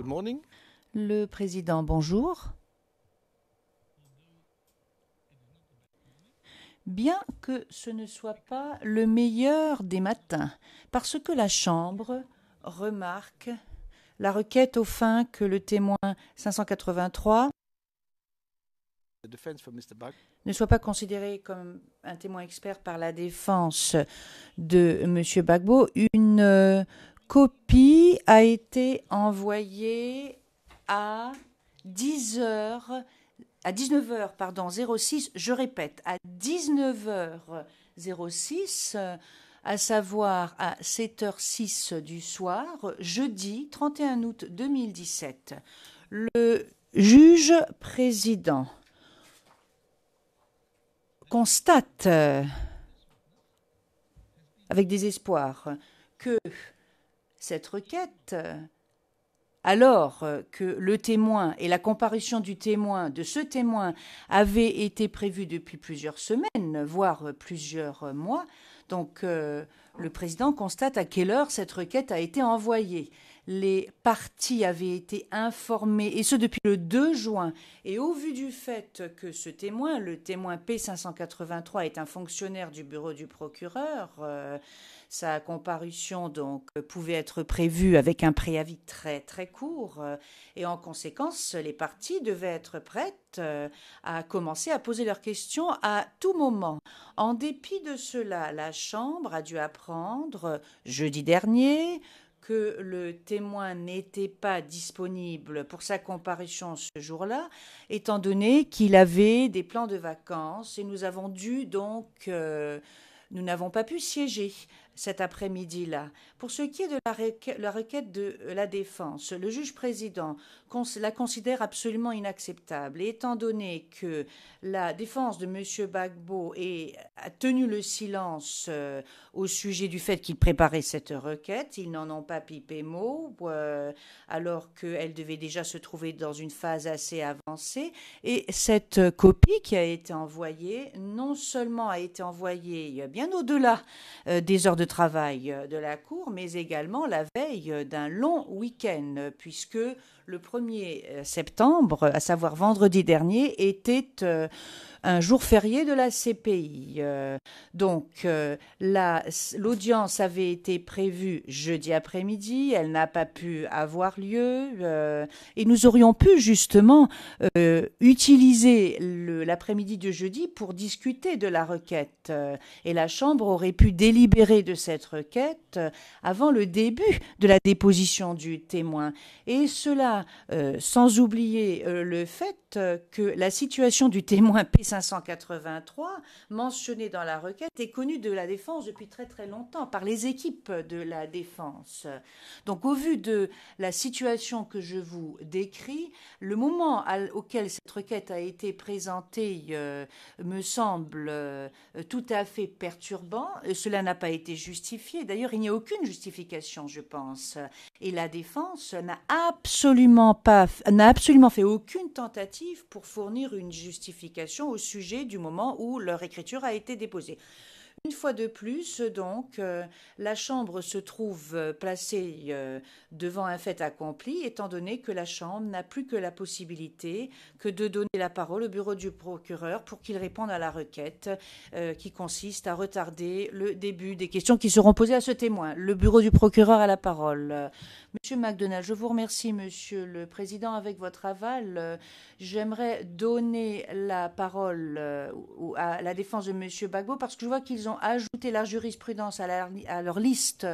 Good morning. Le président, bonjour. Bien que ce ne soit pas le meilleur des matins, parce que la Chambre remarque la requête aux fins que le témoin 583 The defense for Mr. Bag. ne soit pas considéré comme un témoin expert par la défense de M. Gbagbo, une copie a été envoyée à 19h, 06, je répète, à 19h06, à savoir à 7h06 du soir, jeudi 31 août 2017. Le juge président constate avec désespoir que cette requête, alors que le témoin et la comparution du témoin, de ce témoin, avait été prévue depuis plusieurs semaines, voire plusieurs mois, donc le président constate à quelle heure cette requête a été envoyée. Les parties avaient été informées, et ce depuis le 2 juin. Et au vu du fait que ce témoin, le témoin P583, est un fonctionnaire du bureau du procureur, sa comparution donc pouvait être prévue avec un préavis très très court, et en conséquence, les parties devaient être prêtes à commencer à poser leurs questions à tout moment. En dépit de cela, la Chambre a dû apprendre jeudi dernier que le témoin n'était pas disponible pour sa comparution ce jour-là, étant donné qu'il avait des plans de vacances, et nous avons dû donc, nous n'avons pas pu siéger cet après-midi-là. Pour ce qui est de la requête de la défense, le juge président la considère absolument inacceptable. Et étant donné que la défense de M. Gbagbo a tenu le silence au sujet du fait qu'il préparait cette requête, ils n'en ont pas pipé mot, alors qu'elle devait déjà se trouver dans une phase assez avancée. Et cette copie qui a été envoyée, non seulement a été envoyée bien au-delà des heures de travail de la Cour, mais également la veille d'un long week-end, puisque le 1er septembre, à savoir vendredi dernier, était un jour férié de la CPI. Donc, l'audience avait été prévue jeudi après-midi, elle n'a pas pu avoir lieu, et nous aurions pu justement utiliser l'après-midi de jeudi pour discuter de la requête. Et la Chambre aurait pu délibérer de cette requête avant le début de la déposition du témoin. Et cela, sans oublier le fait que la situation du témoin P583 mentionné dans la requête est connue de la défense depuis très très longtemps par les équipes de la défense. Donc au vu de la situation que je vous décris, le moment auquel cette requête a été présentée me semble tout à fait perturbant. Cela n'a pas été justifié. D'ailleurs, il n'y a aucune justification, je pense. Et la défense n'a absolument fait aucune tentative pour fournir une justification au sujet du moment où leur écriture a été déposée. Une fois de plus, donc, la Chambre se trouve placée devant un fait accompli, étant donné que la Chambre n'a plus que la possibilité que de donner la parole au bureau du procureur pour qu'il réponde à la requête qui consiste à retarder le début des questions qui seront posées à ce témoin. Le bureau du procureur a la parole. Monsieur McDonald, je vous remercie, Monsieur le Président. Avec votre aval, j'aimerais donner la parole à la défense de Monsieur Gbagbo parce que je vois qu'ils ont ajouté la jurisprudence à leur liste.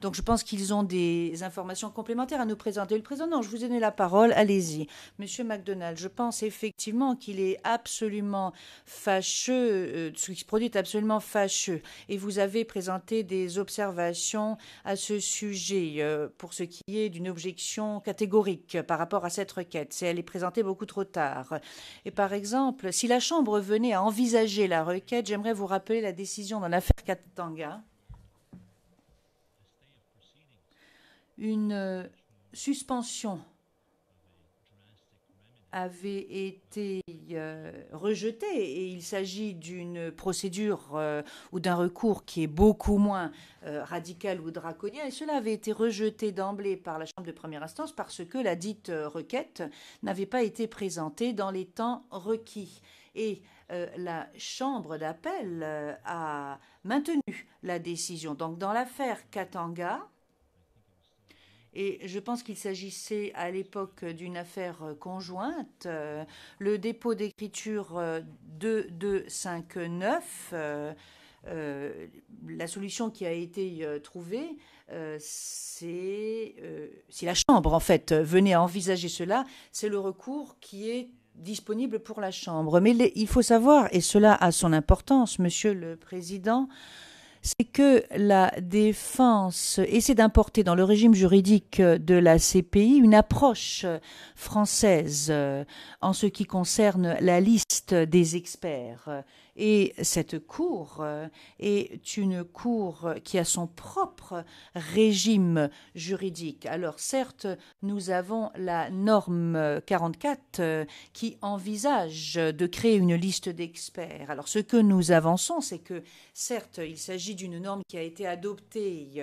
Donc je pense qu'ils ont des informations complémentaires à nous présenter. Le président, non, je vous ai donné la parole, allez-y. Monsieur McDonald, je pense effectivement qu'il est absolument fâcheux, ce qui se produit est absolument fâcheux. Et vous avez présenté des observations à ce sujet pour ce qui est d'une objection catégorique par rapport à cette requête. Elle est présentée beaucoup trop tard. Et par exemple, si la Chambre venait à envisager la requête, j'aimerais vous rappeler la décision dans l'affaire Katanga. Une suspension avait été rejeté et il s'agit d'une procédure ou d'un recours qui est beaucoup moins radical ou draconien et cela avait été rejeté d'emblée par la Chambre de première instance parce que la dite requête n'avait pas été présentée dans les temps requis. Et la Chambre d'appel a maintenu la décision. Donc dans l'affaire Katanga, et je pense qu'il s'agissait à l'époque d'une affaire conjointe. Le dépôt d'écriture 2259, la solution qui a été trouvée, c'est si la Chambre en fait venait à envisager cela, c'est le recours qui est disponible pour la Chambre. Mais il faut savoir, et cela a son importance, Monsieur le Président, c'est que la défense essaie d'importer dans le régime juridique de la CPI une approche française en ce qui concerne la liste des experts. Et cette cour est une cour qui a son propre régime juridique. Alors certes, nous avons la norme 44 qui envisage de créer une liste d'experts. Alors ce que nous avançons, c'est que certes, il s'agit d'une norme qui a été adoptée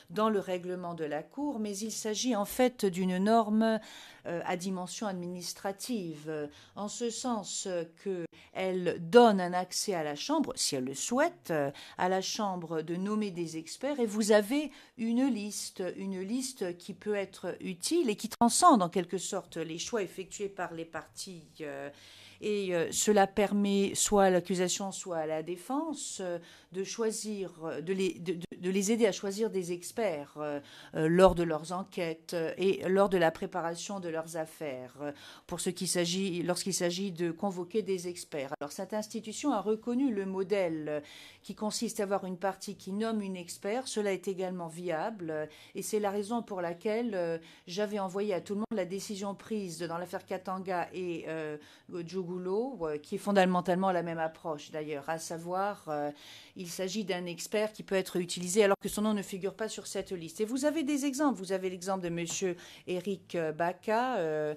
dans le règlement de la Cour, mais il s'agit en fait d'une norme à dimension administrative, en ce sens qu'elle donne un accès à la Chambre, si elle le souhaite, à la Chambre de nommer des experts, et vous avez une liste qui peut être utile et qui transcende en quelque sorte les choix effectués par les parties. Et cela permet soit à l'accusation, soit à la défense de choisir, de les aider à choisir des experts lors de leurs enquêtes et lors de la préparation de leurs affaires, lorsqu'il s'agit de convoquer des experts. Alors cette institution a reconnu le modèle qui consiste à avoir une partie qui nomme une expert. Cela est également viable et c'est la raison pour laquelle j'avais envoyé à tout le monde la décision prise dans l'affaire Katanga et Djougoulo, qui est fondamentalement la même approche d'ailleurs, à savoir il s'agit d'un expert qui peut être utilisé alors que son nom ne figure pas sur cette liste. Et vous avez des exemples. Vous avez l'exemple de monsieur Eric Baka,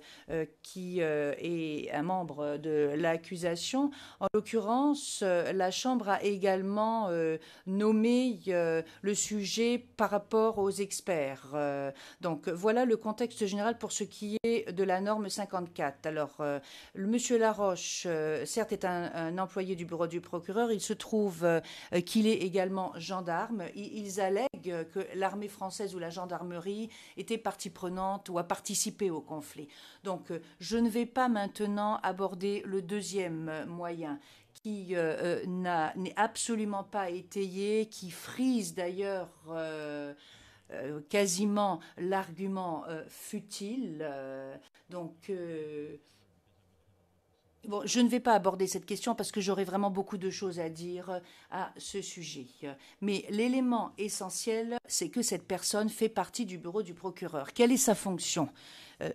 qui est un membre de l'accusation. En l'occurrence, la Chambre a également nommé le sujet par rapport aux experts. Donc voilà le contexte général pour ce qui est de la norme 54. Alors, monsieur Laroche, certes, est un employé du bureau du procureur. Il se trouve qu'il est également gendarme. Ils allèguent que l'armée française ou la gendarmerie était partie prenante ou a participé au conflit. Donc, je ne vais pas maintenant aborder le deuxième moyen qui n'est absolument pas étayé, qui frise d'ailleurs quasiment l'argument futile. Donc, bon, je ne vais pas aborder cette question parce que j'aurais vraiment beaucoup de choses à dire à ce sujet. Mais l'élément essentiel, c'est que cette personne fait partie du bureau du procureur. Quelle est sa fonction ?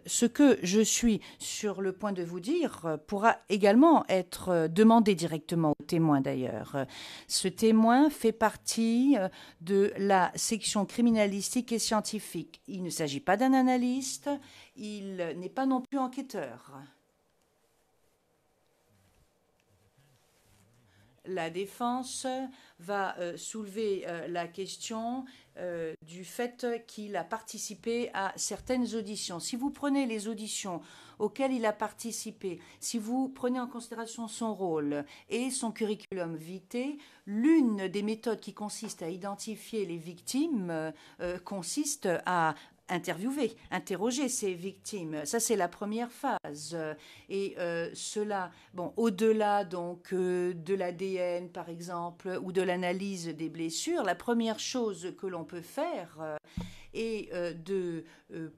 Ce que je suis sur le point de vous dire pourra également être demandé directement au témoin d'ailleurs. Ce témoin fait partie de la section criminalistique et scientifique. Il ne s'agit pas d'un analyste, il n'est pas non plus enquêteur. La défense va soulever la question du fait qu'il a participé à certaines auditions. Si vous prenez les auditions auxquelles il a participé, si vous prenez en considération son rôle et son curriculum vitae, l'une des méthodes qui consiste à identifier les victimes consiste à interroger ces victimes. Ça, c'est la première phase. Et cela, bon, au-delà donc de l'ADN, par exemple, ou de l'analyse des blessures, la première chose que l'on peut faire est de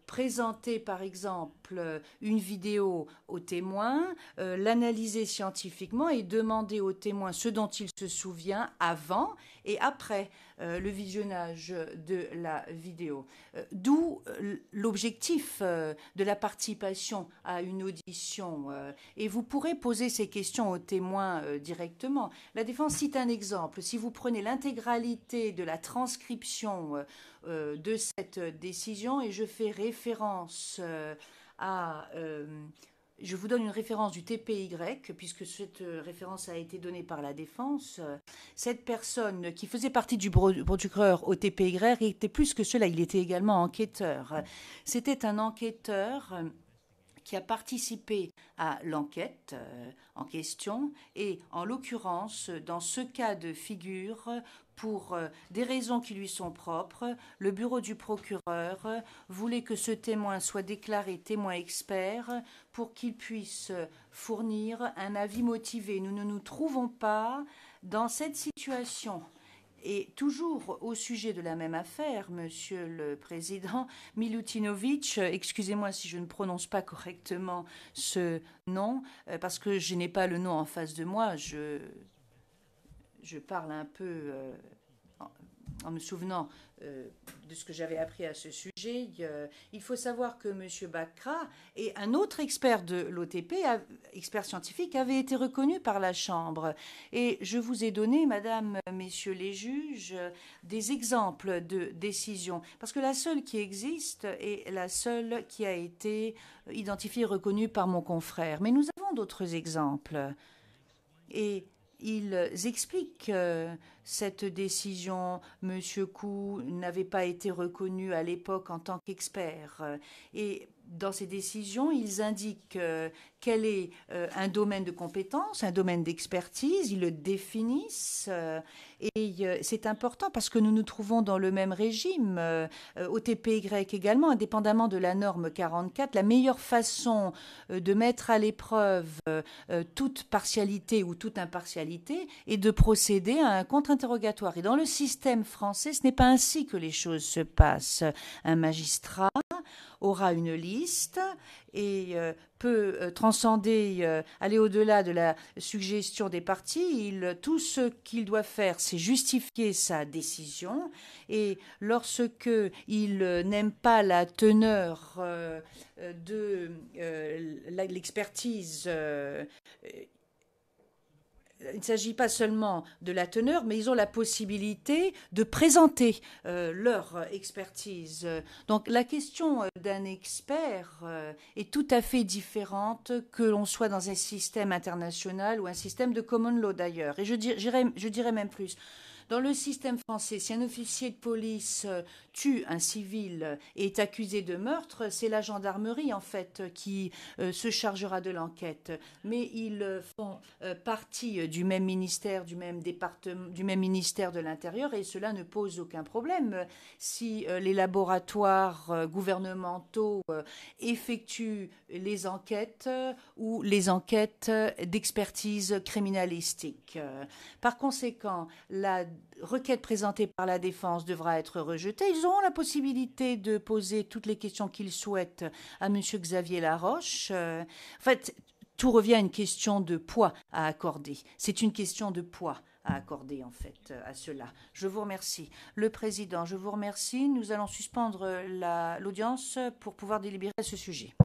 présenter, par exemple, une vidéo au témoin, l'analyser scientifiquement et demander au témoin ce dont il se souvient avant et après le visionnage de la vidéo. D'où l'objectif de la participation à une audition. Et vous pourrez poser ces questions aux témoins directement. La défense cite un exemple. Si vous prenez l'intégralité de la transcription de cette décision, et je fais référence à Je vous donne une référence du TPY, puisque cette référence a été donnée par la défense. Cette personne qui faisait partie du procureur au TPY était plus que cela, il était également enquêteur. C'était un enquêteur qui a participé à l'enquête en question et en l'occurrence, dans ce cas de figure, pour des raisons qui lui sont propres, le bureau du procureur voulait que ce témoin soit déclaré témoin expert pour qu'il puisse fournir un avis motivé. Nous ne nous trouvons pas dans cette situation. Et toujours au sujet de la même affaire, Monsieur le Président, Milutinovic, excusez-moi si je ne prononce pas correctement ce nom, parce que je n'ai pas le nom en face de moi, je parle un peu en me souvenant de ce que j'avais appris à ce sujet. Il faut savoir que M. Bacra et un autre expert de l'OTP, expert scientifique, avait été reconnu par la Chambre. Et je vous ai donné, Madame, Messieurs les juges, des exemples de décisions. Parce que la seule qui existe est la seule qui a été identifiée et reconnue par mon confrère. Mais nous avons d'autres exemples. Et ils expliquent que cette décision, M. Koo n'avait pas été reconnu à l'époque en tant qu'expert. Et dans ces décisions, ils indiquent quel est un domaine de compétence, un domaine d'expertise, ils le définissent. Et c'est important parce que nous nous trouvons dans le même régime. Au TPY également, indépendamment de la norme 44, la meilleure façon de mettre à l'épreuve toute partialité ou toute impartialité est de procéder à un contre-interrogatoire. Et dans le système français, ce n'est pas ainsi que les choses se passent. Un magistrat aura une liste et peut transcender, aller au-delà de la suggestion des parties. Tout ce qu'il doit faire, c'est justifier sa décision. Et lorsque il n'aime pas la teneur de l'expertise, il ne s'agit pas seulement de la teneur, mais ils ont la possibilité de présenter leur expertise. Donc la question d'un expert est tout à fait différente que l'on soit dans un système international ou un système de common law d'ailleurs. Et je dirais même plus. Dans le système français, si un officier de police tue un civil et est accusé de meurtre, c'est la gendarmerie en fait qui se chargera de l'enquête. Mais ils font partie du même ministère, du même département, du même ministère de l'Intérieur et cela ne pose aucun problème. Si les laboratoires gouvernementaux effectuent les enquêtes ou les enquêtes d'expertise criminalistique. Par conséquent, la requête présentée par la défense devra être rejetée. Ils auront la possibilité de poser toutes les questions qu'ils souhaitent à M. Xavier Laroche. En fait, tout revient à une question de poids à accorder. C'est une question de poids à accorder, en fait, à cela. Je vous remercie. Le Président, je vous remercie. Nous allons suspendre l'audience pour pouvoir délibérer à ce sujet.